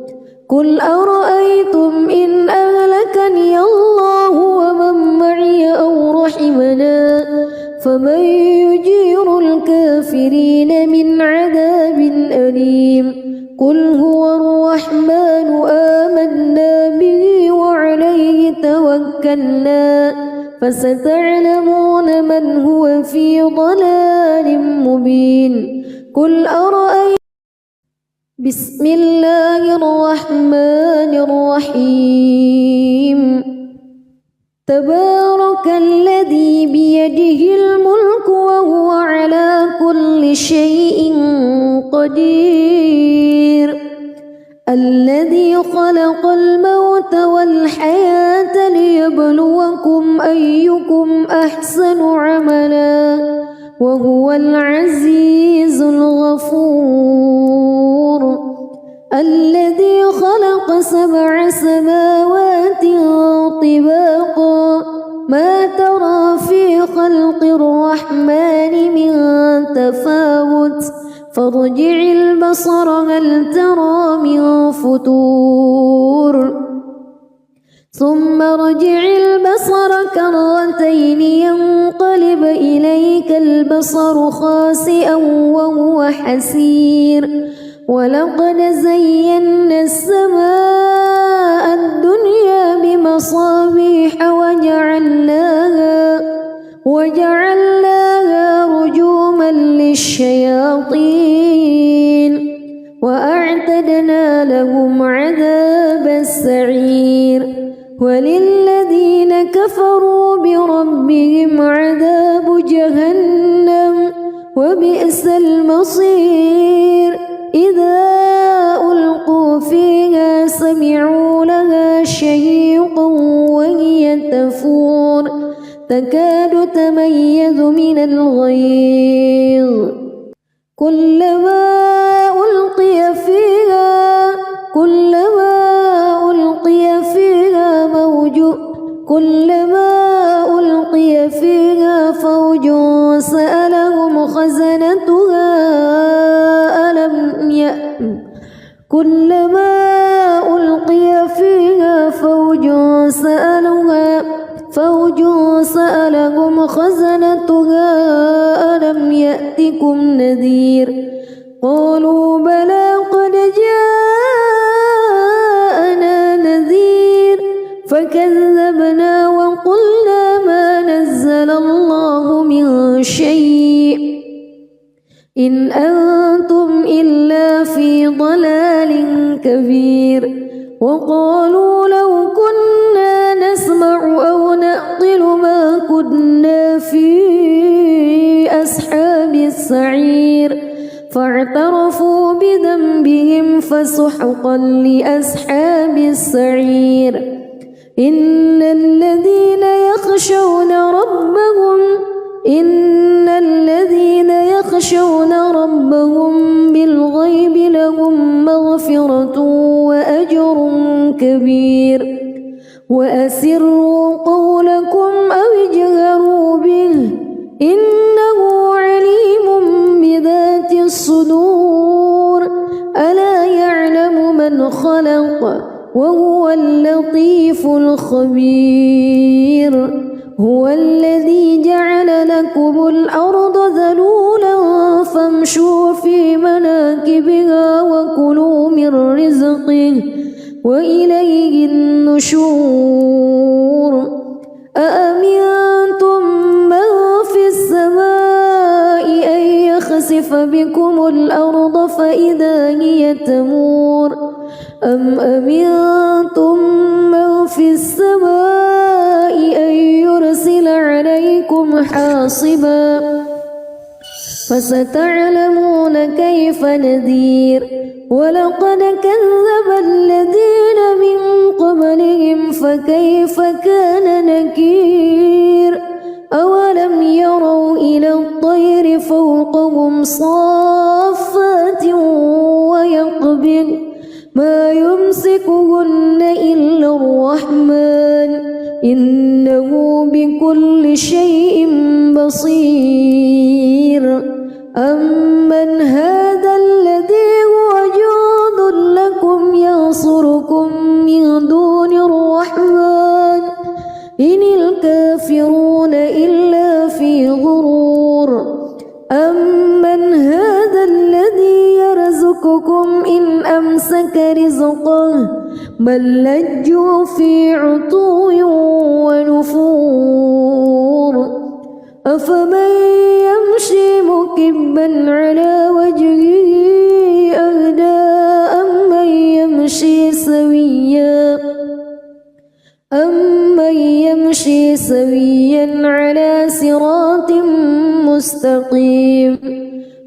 Speaker 1: قل أرأيتم إن أهلكني الله ومن معي أو رحمنا فمن يجير الكافرين من عذاب أليم قل هو الرحمن آمنا به وعليه توكلنا فستعلمون من هو في ضلال مبين قل أرأيتم بسم الله الرحمن الرحيم تبارك الذي بيده الملك وهو على كل شيء قدير الذي خلق الموت والحياة ليبلوكم أيكم أحسن عملا وهو العزيز الغفور الذي خلق 7 سماوات طباقا ما ترى في خلق الرحمن من تفاوت فارجع البصر هل ترى من فتور ثم ارجع البصر كرتين ينقلب إليك البصر خاسئا وهو حسير ولقد زينا السماء الدنيا بمصابيح وجعلناها رجوما للشياطين وأعتدنا لهم عذاب السعير وللذين كفروا بربهم عذاب جهنم وبئس المصير إذا ألقوا فيها سمعوا لها شهيقا وهي تفور تكاد تميز من الغيظ كلما ألقي فيها فوج سألهم خزنتها كلما ألقي فيها فوج سألهم خزنتها ألم يأتكم نذير قالوا بلى قد جاءنا نذير فكذبنا وقلنا ما نزل الله من شيء إن أنتم إلا في ضلال كبير وقالوا لو كنا نسمع أو نعقل ما فسحقا لأصحاب السعير إن الذين يخشون ربهم بالغيب لهم مغفرة وأجر كبير وأسروا قولكم أو اجهروا به إنه عليم بذات الصدور ألا يعلم من خلق وهو اللطيف الخبير هو الذي جعل لكم الأرض ذلولا فامشوا في مناكبها وكلوا من رزقه وإليه النشور أأمنتم من في السماء أن يخسف بكم الأرض فإذا هي تمور أم أمنتم من في السماء أن يرسل عليكم حاصبا فستعلمون كيف نذير ولقد كذب الذين من قبلهم فكيف كان نكير أولم يروا إلى الطير فوقهم صافات ويقبض ما يمسكهن إلا الرحمن إنه بكل شيء بصير أمن هذا الذي هو جند لكم ينصركم من دون الرحمن إن الكافرون إلا في غرور أمن هذا الذي يرزقكم إن أمسك رزقه بل لجوا في عتو ونفور أفمن يمشي مكبا على وجهه أهدى أمن يمشي سويا على صراط مستقيم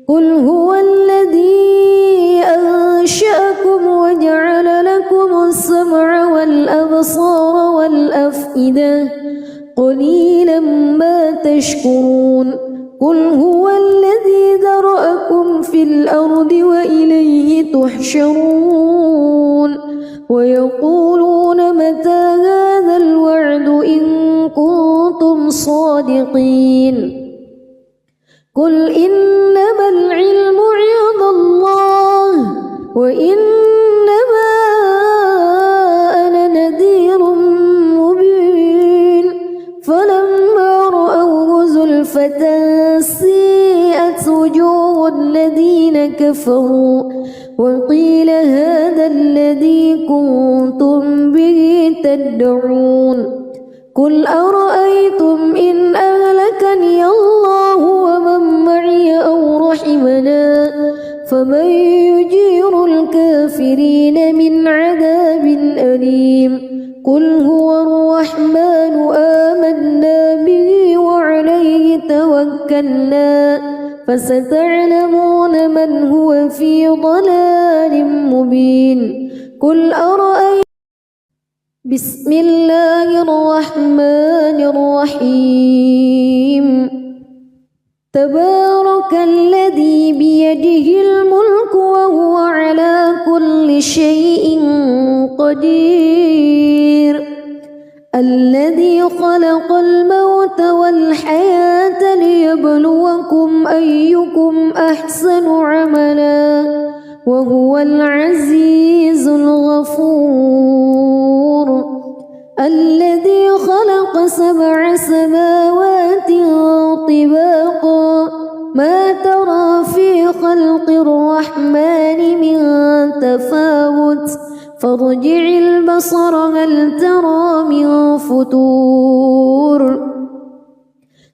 Speaker 1: قل هو الذي أنشأكم وجعل لكم السمع والأبصار والأفئدة قليلا ما تشكرون قل هو الذي ذرأكم في الأرض وإليه تحشرون ويقولون متى هذا الوعد إن كنتم صادقين قل إنما العلم عند الله وإنما أنا نذير مبين فلما رأوه زلفة سيئت وجوه الذين كفروا وقيل هذا الذي كنتم به تدعون قل أرأيتم إن أهلكني الله ومن معي أو رحمنا فمن يجير الكافرين من عذاب أليم قل هو الرحمن آمنا به وعليه توكلنا فستعلمون من هو في ضلال مبين قل أرأيتم بسم الله الرحمن الرحيم تبارك الذي بيده الملك وهو على كل شيء قدير الذي خلق الموت والحياة ليبلوكم أيكم أحسن عملا وهو العزيز الغفور الذي خلق 7 سماوات طباقا ما ترى في خلق الرحمن من تفاوت فارجع البصر هل ترى من فتور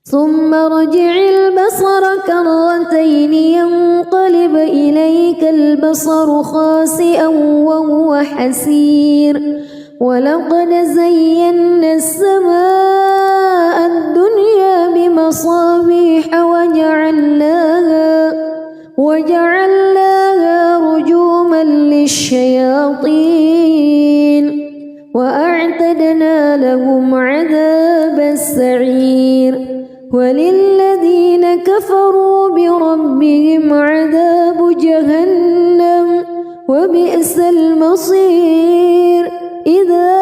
Speaker 1: ثم ارجع البصر كرتين ينقلب إليك البصر خاسئا وهو حسير ولقد زينا السماء الدنيا بمصابيح وجعلناها رجوما الشياطين وأعتدنا لهم عذاب السعير وللذين كفروا بربهم عذاب جهنم وبئس المصير إذا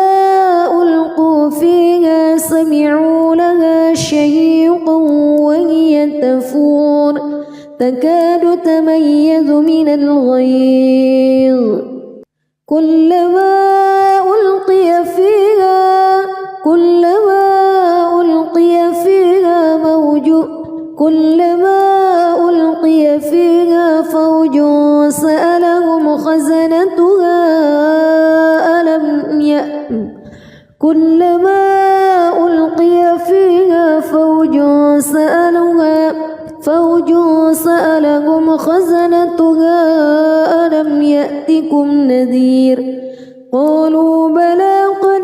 Speaker 1: ألقوا فيها سمعوا لها شهيقا وهي تفور تكاد تميز من الغيظ كلما ألقي فيها فوج سألهم خزنتها ألم يأتكم نذير قالوا بلى قد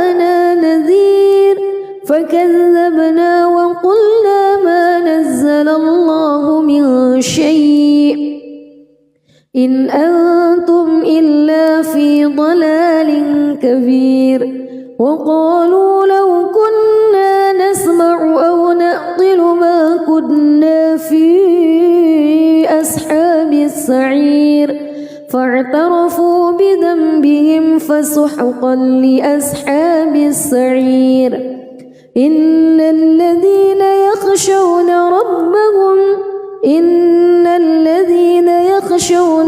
Speaker 1: جاءنا نذير فكذبنا وقلنا ما نزل الله من شيء إن أنتم إلا في ضلال كبير وقالوا لو كنا نسمع أو نعقل ما كنا في أصحاب السعير فاعترفوا بذنبهم فسحقا لأصحاب السعير إن الذين يخشون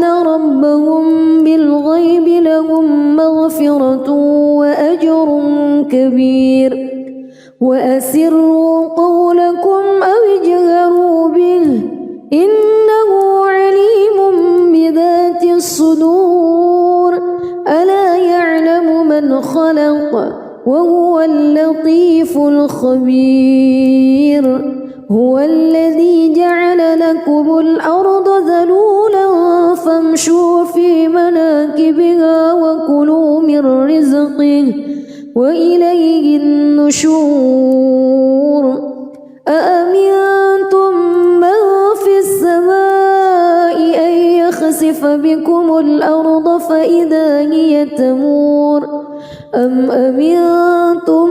Speaker 1: ربهم بالغيب لهم مغفرة وأجر كبير وأسروا قولكم أو اجهروا به إنه عليم بذات الصدور ألا يعلم من خلق وهو اللطيف الخبير هو الذي جعل لكم الأرض ذلولا فامشوا في مناكبها وكلوا من رزقه وإليه النشور أأمنتم من في السماء أن يخسف بكم الأرض فإذا هي تمور أم أمنتم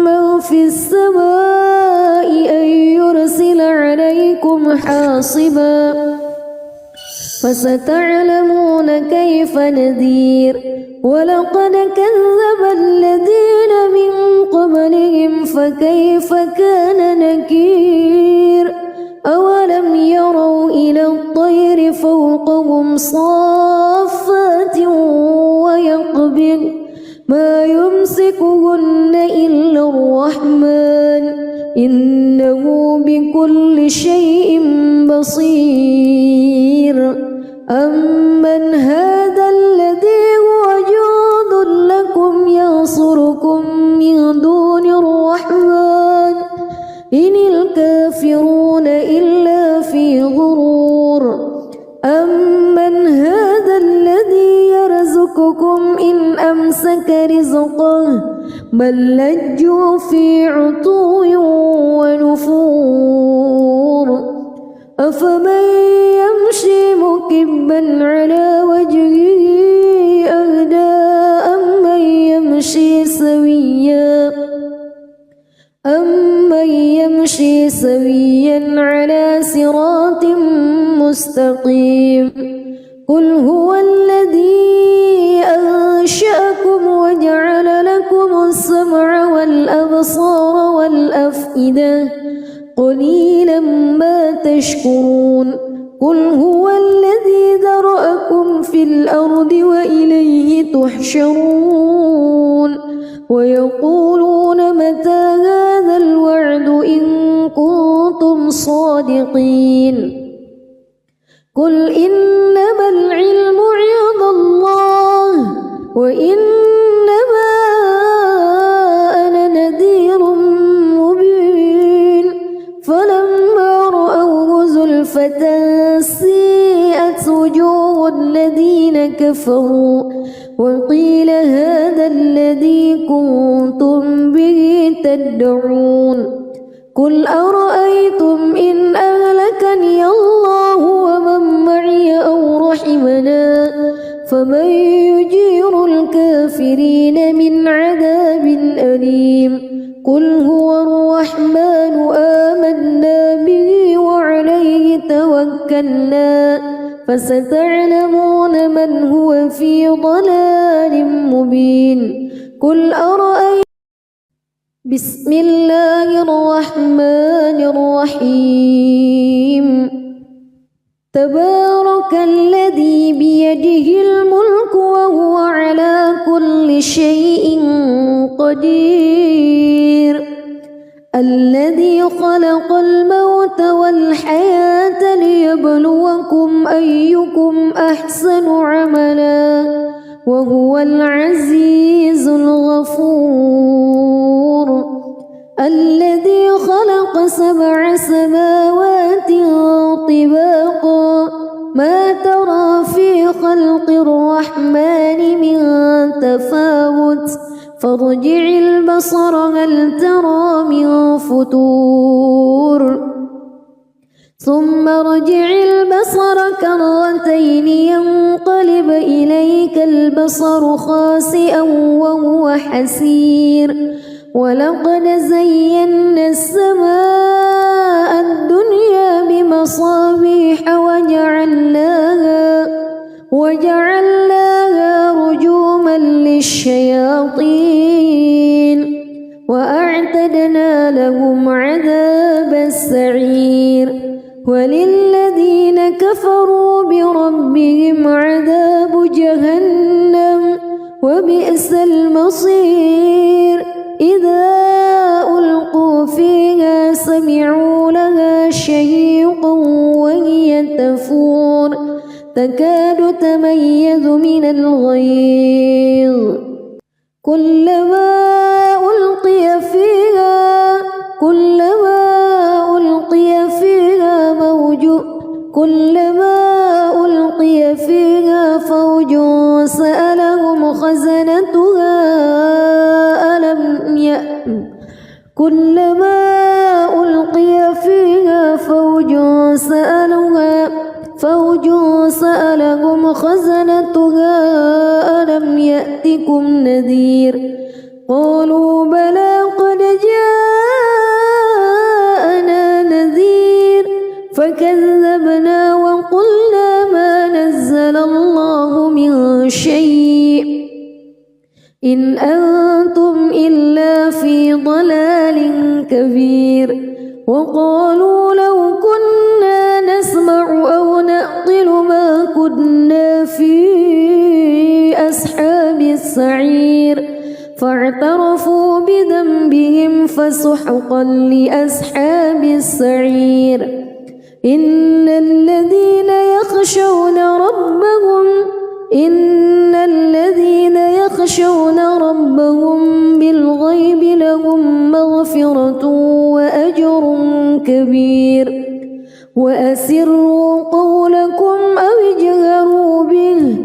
Speaker 1: من في السماء أن يرسل عليكم حاصبا فستعلمون كيف نذير ولقد كذب الذين من قبلهم فكيف كان نكير أولم يروا إلى الطير فوقهم صافات ويقبض ما يمسكهن إلا الرحمن إنه بكل شيء بصير أمن هذا الذي هو جند لكم ينصركم من دون الرحمن إن الكافرون إلا في غرور أمن هذا الذي يرزقكم إن أمسك رزقه بل لجوا في عتو ونفور أفمن يمشي مكبا على وجهه أهدى أمن يمشي سويا على صراط مستقيم قل هو الذي أنشأكم وجعل لكم السمع والأبصار والأفئدة قليلا ما تشكرون قل هو الذي ذرأكم في الأرض وإليه تحشرون ويقولون متى هذا الوعد إن كنتم صادقين قل إنما العلم عند الله وإنما أنا نذير مبين فلما رأوه زلفة سيئت وجوه الذين كفروا وقيل هذا الذي كنتم به تدعون قل أرأيتم إن أهلكني الله ومن معي أو رحمني رحمنا فمن يجير الكافرين من عذاب أليم قل هو الرحمن آمنا به وعليه توكلنا فستعلمون من هو في ضلال مبين قل أرأيتم بسم الله الرحمن الرحيم تبارك الذي بيده الملك وهو على كل شيء قدير الذي خلق الموت والحياة ليبلوكم أيكم أحسن عملا وهو العزيز الغفور الذي خلق 7 سماوات طباقا ما ترى في خلق الرحمن من تفاوت فارجع البصر هل ترى من فتور ثم ارجع البصر كرتين ينقلب إليك البصر خاسئا وهو حسير ولقد زينا السماء الدنيا بمصابيح وجعلناها رجوما للشياطين وأعتدنا لهم عذاب السعير وللذين كفروا بربهم عذاب جهنم وبئس المصير إذا ألقوا فيها سمعوا لها شهيقا وهي تفور تكاد تميز من الغيظ كلما ألقي فيها فوج سألهم خزنتها كلما ألقي فيها فوج سألهم خزنتها ألم يأتكم نذير قالوا بلى قد جاءنا نذير فكذبنا وقلنا ما نزل الله من شيء إن أنتم إلا في ضلال كبير وقالوا لو كنا نسمع أو نعقل ما كنا في أصحاب السعير فاعترفوا بذنبهم فسحقا لأصحاب السعير إن الذين يخشون ربهم بالغيب لهم مغفرة وأجر كبير وأسروا قولكم أو اجهروا به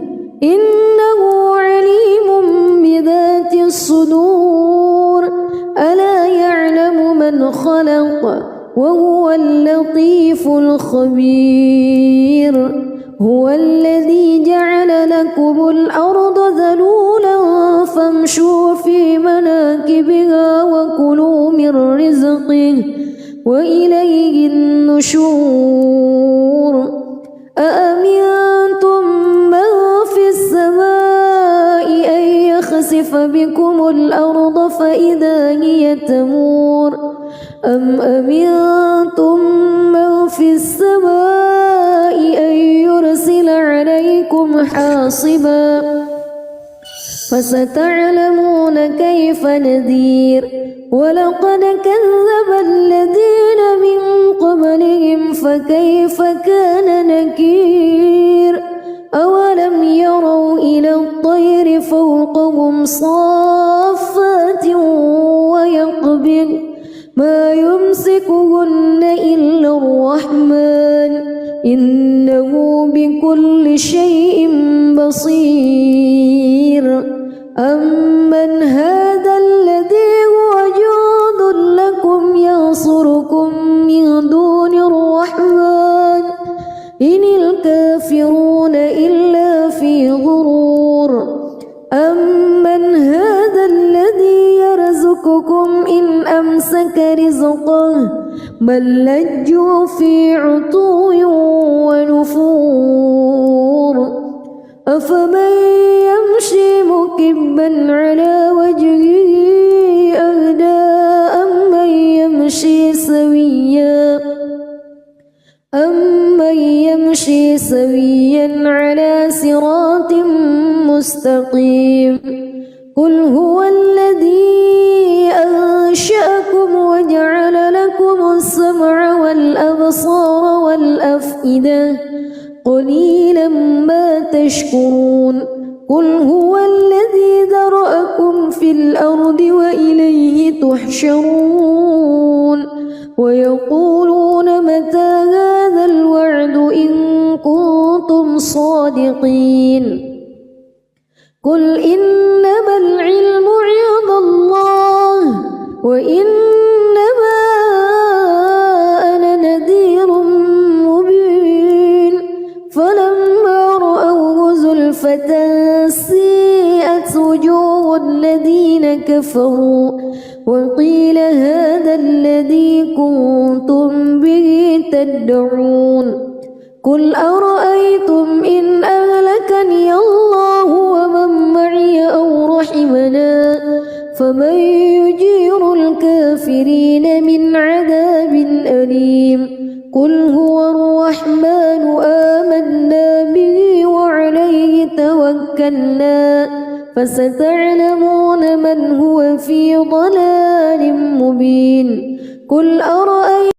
Speaker 1: إنه عليم بذات الصدور ألا يعلم من خلق وهو اللطيف الخبير هو الذي جعل لكم الأرض ذلولا فامشوا في مناكبها وكلوا من رزقه وإليه النشور أأمنتم من في السماء أن يخسف بكم الأرض فإذا هي تمور أم أمنتم من في السماء أن يرسل عليكم حاصبا فستعلمون كيف نذير ولقد كذب الذين من قبلهم فكيف كان نكير أولم يروا إلى الطير فوقهم صافات ويقبض ما يمسكهن إلا الرحمن إنه بكل شيء بصير أمن هذا الذي هو جند لكم ينصركم من دون الرحمن إن الكافرون إلا بل لجوا في عتو ونفور أفمن يمشي مكبا على وجهه أهدى أمن يمشي سويا على صراط مستقيم قل هو الذي أنشأكم وجعل لكم السمع والأبصار والأفئدة قليلا ما تشكرون قل هو الذي ذرأكم في الأرض وإليه تحشرون ويقولون متى هذا الوعد إن كنتم صادقين قل إنما العلم عند الله وإنما أنا نذير مبين فلما رأوه زلفة سيئت وجوه الذين كفروا وقيل هذا الذي كنتم به تدعون قل أرأيتم إن أهلكني الله ومن معي أو رحمنا فمن يجير الكافرين من عذاب أليم قل هو الرحمن آمنا به وعليه توكلنا فستعلمون من هو في ضلال مبين قل أرأيتم